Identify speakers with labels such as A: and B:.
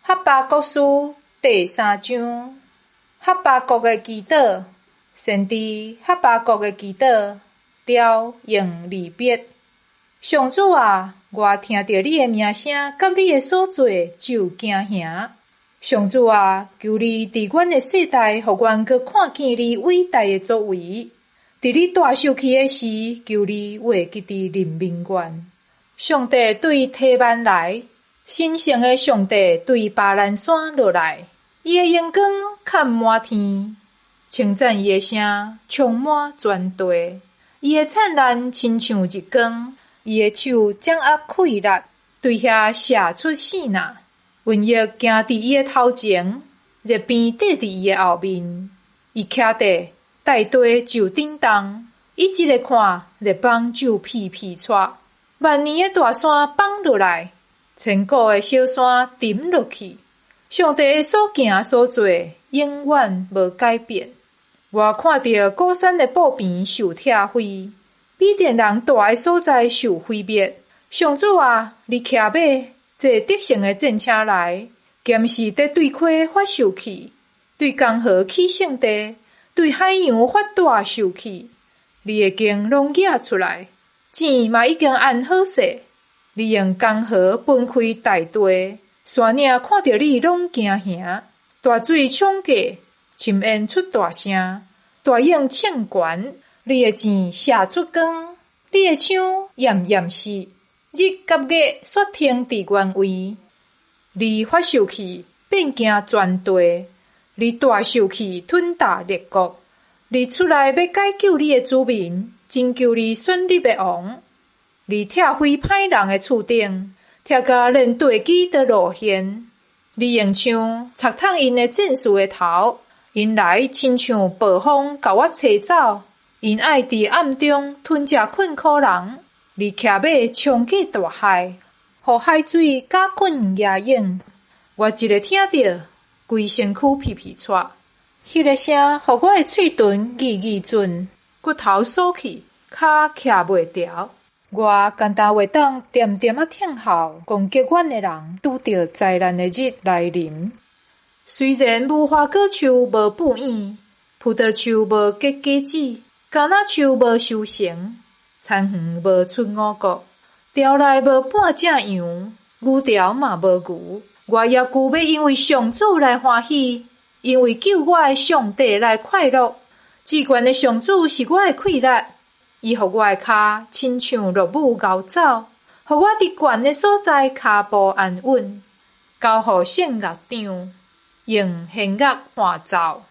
A: 哈巴国书第3章，哈巴国的祈祷。先知哈巴国的祈祷，调用离别。上主啊，我听到你的名声，甲你的所做就惊吓。上主啊，求你伫阮的世代，互阮阁看见你伟大的作为。伫你大受气的时，求你画记伫人民愿。上帝对提曼来，神圣的上帝对巴兰山落来，伊的阳光看满天，称赞伊的声充满全地。伊的灿烂亲像日光，伊的手掌握快力，对遐射出闪呐。瘟疫行伫伊的头前，热病缀伫伊的后面。伊徛地带地就震动，伊一个看热风就屁屁窜，万年的大山放落来，千古的小山沉落去。上帝的所行所做永远无改变。我看到高山的布边受拆毁，米甸人住的所在受毁灭。上主啊，你骑马坐得胜的战车来，剑士在对开发受气，对江河起圣地，对海洋发大受气。你的经拢举出来，钱嘛已经安好势。你用江河分开大地，山岭看到你拢惊吓。大水冲过，深烟出大声，大影唱悬。你的钱射出光，你的枪炎炎湿，日甲月雪停伫原位。你发受气，变惊全地。你大受气，吞大列国。你出来要解救你的子民，拯救你选立的王。你拆毁歹人的厝顶，拆甲连地基都露现。你用枪插透因的战士的头，因来亲像暴风甲我吹走。因爱伫暗中吞食困苦人。你骑马冲过大海，互海水甲困压影。我一个听到，规身躯皮皮喘。迄个声，互我的喙唇语准，骨头缩起，脚徛袂牢。我简单袂当点点啊听候，攻击阮的人拄着灾难的日来临。虽然无花果树无补圆，葡萄树无结果子，橄榄树无收成，田园无出五谷，条内无半只羊，牛条嘛无牛。我也旧要因为上主来欢喜，因为救我的上帝来快乐。至高的上主是我的快乐，伊互我的脚亲像落母牛走，互我伫悬的所在脚步安稳，交互圣乐长，用弦乐伴奏。